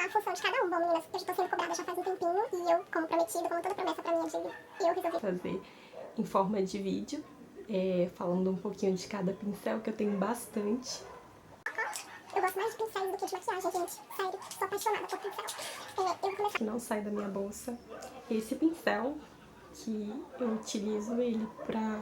a função de cada um. Bom, meninas, eu já tô sendo cobrada já faz um tempinho e eu, como prometido, como toda promessa pra mim é dívida, eu resolvi fazer em forma de vídeo, falando um pouquinho de cada pincel, que eu tenho bastante. Eu gosto mais de pincéis do que de maquiagem, gente. Sério, sou apaixonada por pincel. Eu vou começar. Que não sai da minha bolsa. Esse pincel que eu utilizo ele pra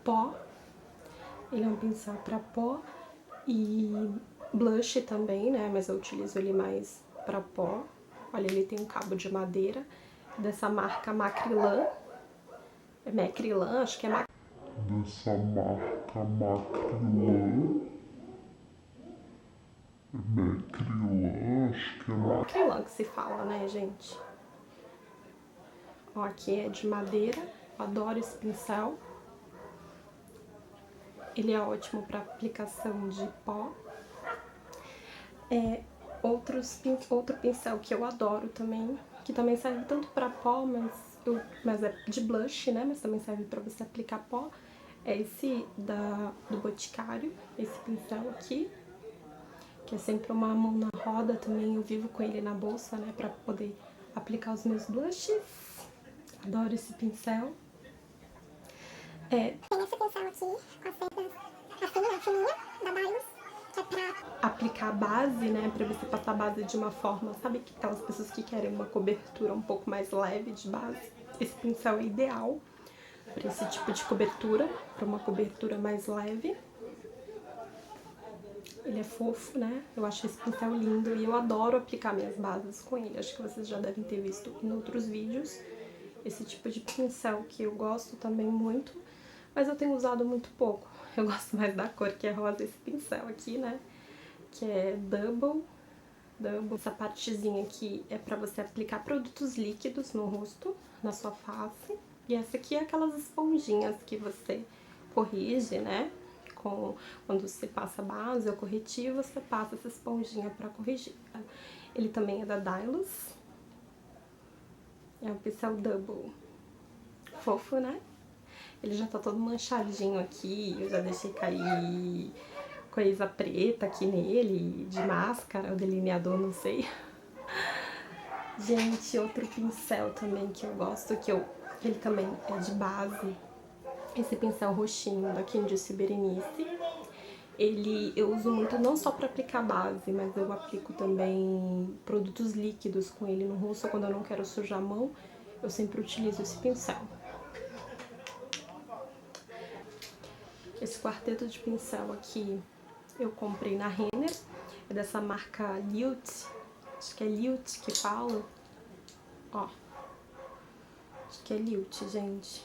pó. Ele é um pincel pra pó e blush também, né? Mas eu utilizo ele mais pra pó. Olha, ele tem um cabo de madeira dessa marca Macrylan. É Macrylan, acho que é dessa marca Macrylan. Macrylan, acho que é Macrylan que se fala, né, gente? Ó, aqui é de madeira. Eu adoro esse pincel. Ele é ótimo para aplicação de pó. Outro pincel que eu adoro também, que também serve tanto para pó, mas é de blush, né? Mas também serve para você aplicar pó. É esse do Boticário, esse pincel aqui, que é sempre uma mão na roda também. Eu vivo com ele na bolsa, né? Para poder aplicar os meus blushes. Adoro esse pincel. Tem esse pincel aqui, com as cerdas assim, fininha, da Dylos, que é pra aplicar a base, né, pra você passar a base de uma forma, sabe, que aquelas pessoas que querem uma cobertura um pouco mais leve de base, esse pincel é ideal para esse tipo de cobertura, para uma cobertura mais leve. Ele é fofo, né, eu acho esse pincel lindo e eu adoro aplicar minhas bases com ele, acho que vocês já devem ter visto em outros vídeos, esse tipo de pincel que eu gosto também muito, mas eu tenho usado muito pouco, eu gosto mais da cor que é rosa, esse pincel aqui, né, que é Double. Essa partezinha aqui é pra você aplicar produtos líquidos no rosto, na sua face. E essa aqui é aquelas esponjinhas que você corrige, né? Quando você passa base ou corretivo, você passa essa esponjinha pra corrigir. Ele também é da Dylos. É um pincel Double. Fofo, né? Ele já tá todo manchadinho aqui, eu já deixei cair coisa preta aqui nele, de máscara, o delineador, não sei. Gente, outro pincel também que eu gosto, ele também é de base, esse pincel roxinho da Candice Berenice. Eu uso muito não só para aplicar base, mas eu aplico também produtos líquidos com ele no rosto, quando eu não quero sujar a mão, eu sempre utilizo esse pincel. Esse quarteto de pincel aqui eu comprei na Renner, é dessa marca Liut, acho que é Liut que fala, ó, acho que é Liut, gente.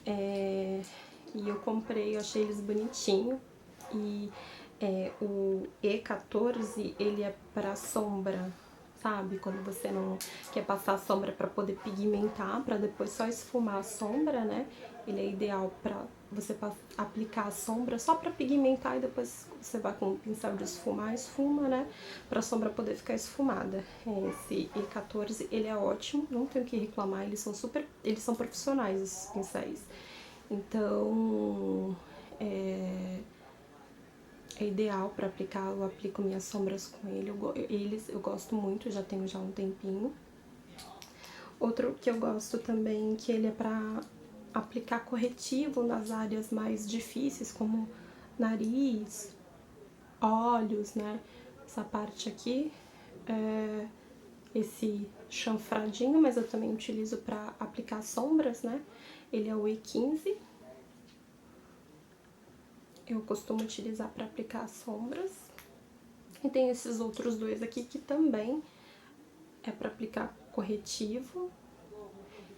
E eu comprei, eu achei eles bonitinhos, e o E14, ele é pra sombra, sabe? Quando você não quer passar a sombra pra poder pigmentar, pra depois só esfumar a sombra, né? Ele é ideal pra você aplicar a sombra só pra pigmentar e depois você vai com o pincel de esfumar, esfuma, né? Pra sombra poder ficar esfumada. Esse E14, ele é ótimo, não tenho o que reclamar, eles são profissionais, esses pincéis. Então, é ideal para aplicar, eu aplico minhas sombras com ele, eu gosto muito, já tenho já um tempinho. Outro que eu gosto também, que ele é para aplicar corretivo nas áreas mais difíceis, como nariz, olhos, né? Essa parte aqui, esse chanfradinho, mas eu também utilizo para aplicar sombras, né? Ele é o E15. Eu costumo utilizar para aplicar sombras. E tem esses outros dois aqui que também é para aplicar corretivo.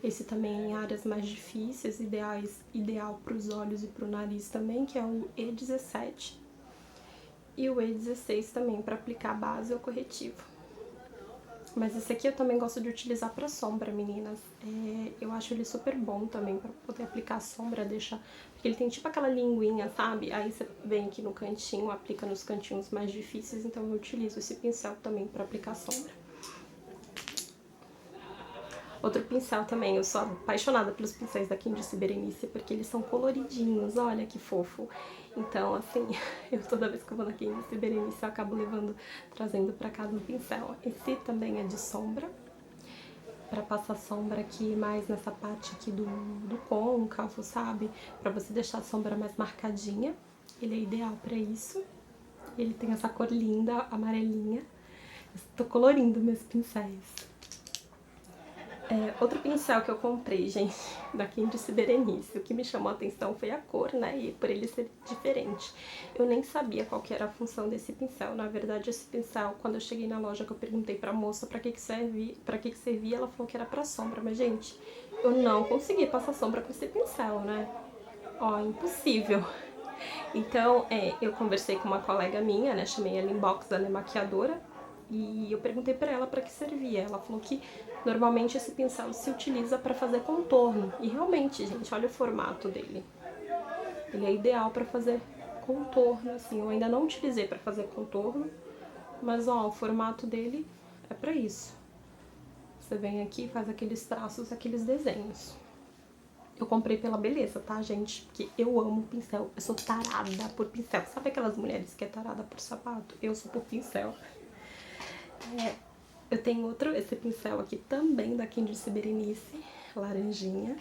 Esse também é em áreas mais difíceis, ideal para os olhos e para o nariz também, que é o E17. E o E16 também para aplicar base ou corretivo. Mas esse aqui eu também gosto de utilizar para sombra, meninas. Eu acho ele super bom também para poder aplicar sombra, porque ele tem tipo aquela linguinha, sabe? Aí você vem aqui no cantinho, aplica nos cantinhos mais difíceis, então eu utilizo esse pincel também para aplicar sombra. Outro pincel também, eu sou apaixonada pelos pincéis da Candice Berenice, porque eles são coloridinhos, olha que fofo. Então, assim, eu toda vez que eu vou na Candice Berenice, eu acabo trazendo pra casa um pincel. Esse também é de sombra, pra passar sombra aqui mais nessa parte aqui do côncavo, sabe? Pra você deixar a sombra mais marcadinha. Ele é ideal pra isso. Ele tem essa cor linda, amarelinha. Eu tô colorindo meus pincéis. Outro pincel que eu comprei, gente, da Candice Berenice, o que me chamou a atenção foi a cor, né, e por ele ser diferente. Eu nem sabia qual que era a função desse pincel. Na verdade, esse pincel, quando eu cheguei na loja, que eu perguntei pra moça pra que servia, ela falou que era pra sombra. Mas, gente, eu não consegui passar sombra com esse pincel, né? Ó, impossível. Então, eu conversei com uma colega minha, né, chamei ela inbox, ela é maquiadora, e eu perguntei pra ela pra que servia. Ela falou que normalmente esse pincel se utiliza pra fazer contorno. E realmente, gente, olha o formato dele. Ele é ideal pra fazer contorno, assim. Eu ainda não utilizei pra fazer contorno, mas ó, o formato dele é pra isso. Você vem aqui e faz aqueles traços, aqueles desenhos. Eu comprei pela beleza, tá, gente? Porque eu amo pincel. Eu sou tarada por pincel. Sabe aquelas mulheres que é tarada por sapato? Eu sou por pincel. Eu tenho esse pincel aqui também da Candice Berenice, laranjinha.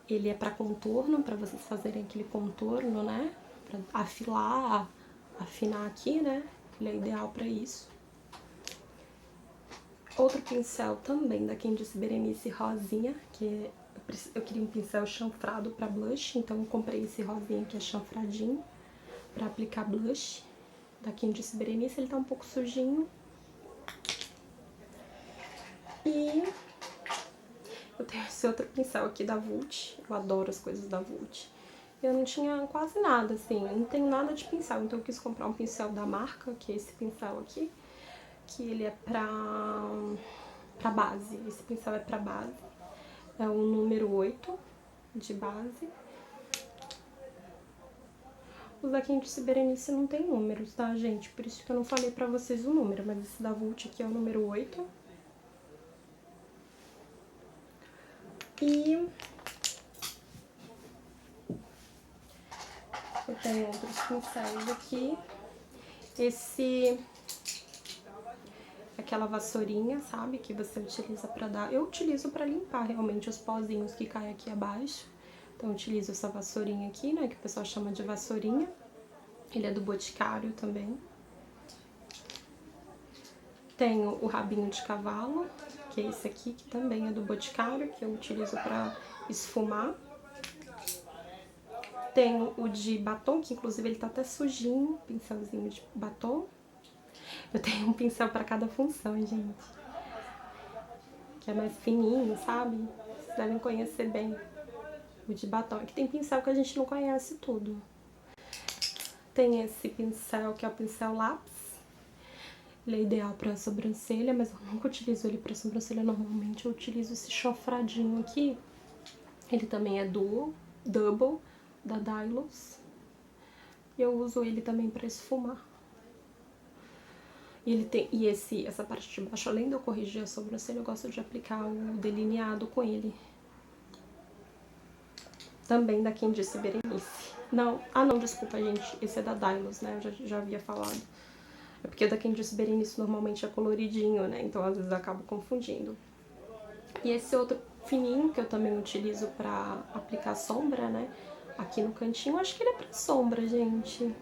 Ele é pra contorno, pra vocês fazerem aquele contorno, né? Pra afinar aqui, né? Ele é ideal pra isso. Outro pincel também da Candice Berenice, rosinha, que eu queria um pincel chanfrado pra blush, então eu comprei esse rosinha que é chanfradinho pra aplicar blush da Candice Berenice. Ele tá um pouco sujinho. E eu tenho esse outro pincel aqui da Vult, eu adoro as coisas da Vult. Eu não tinha quase nada, assim, eu não tenho nada de pincel, então eu quis comprar um pincel da marca, que é esse pincel aqui, que ele é pra base. Esse pincel é pra base, é o número 8 de base. Os da Candice Berenice não tem números, tá, gente? Por isso que eu não falei pra vocês o número, mas esse da Vult aqui é o número 8. E eu tenho outros pincéis aqui. Aquela vassourinha, sabe? Que você utiliza pra dar... Eu utilizo pra limpar realmente os pozinhos que caem aqui abaixo. Então eu utilizo essa vassourinha aqui, né? Que o pessoal chama de vassourinha. Ele é do Boticário também. Tenho o rabinho de cavalo, que é esse aqui, que também é do Boticário, que eu utilizo pra esfumar. Tenho o de batom, que inclusive ele tá até sujinho, pincelzinho de batom. Eu tenho um pincel pra cada função, gente. Que é mais fininho, sabe? Vocês devem conhecer bem o de batom. Aqui tem pincel que a gente não conhece tudo. Tem esse pincel, que é o pincel lápis. Ele é ideal pra sobrancelha, mas eu nunca utilizo ele pra sobrancelha. Normalmente eu utilizo esse chofradinho aqui. Ele também é double, da Dylos. E eu uso ele também pra esfumar. E ele tem, essa parte de baixo, além de eu corrigir a sobrancelha, eu gosto de aplicar o delineado com ele. Também da Candice Berenice. Não, desculpa, gente, esse é da Dylos, né, eu já havia falado. É porque o da Candice Berenice normalmente é coloridinho, né, então às vezes eu acabo confundindo. E esse outro fininho, que eu também utilizo pra aplicar sombra, né, aqui no cantinho, acho que ele é pra sombra, gente.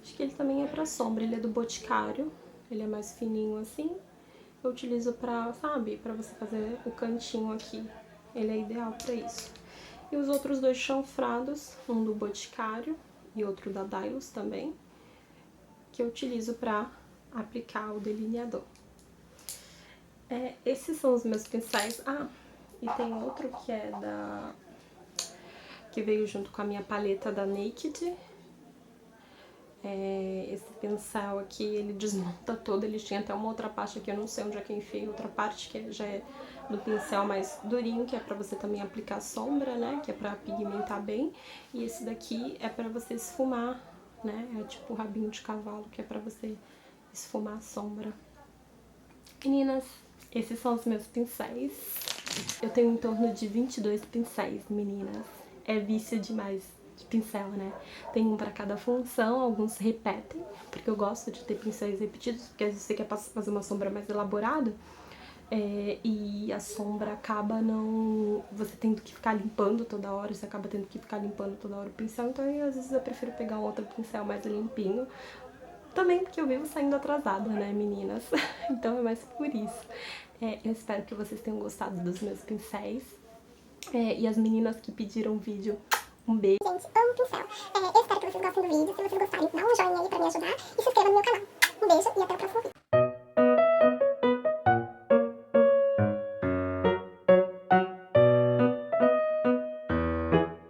Acho que ele também é pra sombra, ele é do Boticário, ele é mais fininho assim. Eu utilizo pra, sabe, pra você fazer o cantinho aqui, ele é ideal pra isso. E os outros dois chanfrados, um do Boticário e outro da Dylos também, que eu utilizo pra aplicar o delineador. Esses são os meus pincéis. Ah, e tem outro que é que veio junto com a minha paleta da Naked. Esse pincel aqui, ele desmonta todo, ele tinha até uma outra parte aqui, eu não sei onde é que eu enfiei, outra parte que já é do pincel mais durinho, que é pra você também aplicar sombra, né, que é pra pigmentar bem, e esse daqui é pra você esfumar, né, é tipo o rabinho de cavalo, que é pra você esfumar a sombra. Meninas, Esses são os meus pincéis. Eu tenho em torno de 22 pincéis, meninas. É vício demais de pincel, né? Tem um pra cada função, alguns repetem, porque eu gosto de ter pincéis repetidos, porque às vezes você quer fazer uma sombra mais elaborada, e a sombra acaba não... você tendo que ficar limpando toda hora, você acaba tendo que ficar limpando toda hora o pincel, então às vezes eu prefiro pegar um outro pincel mais limpinho. Também porque eu vivo saindo atrasada, né, meninas? Então é mais por isso. Eu espero que vocês tenham gostado dos meus pincéis. E as meninas que pediram vídeo, um beijo. Gente, amo pincel. Eu espero que vocês gostem do vídeo. Se vocês gostarem, dá um joinha aí pra me ajudar e se inscreva no meu canal. Um beijo e até o próximo vídeo.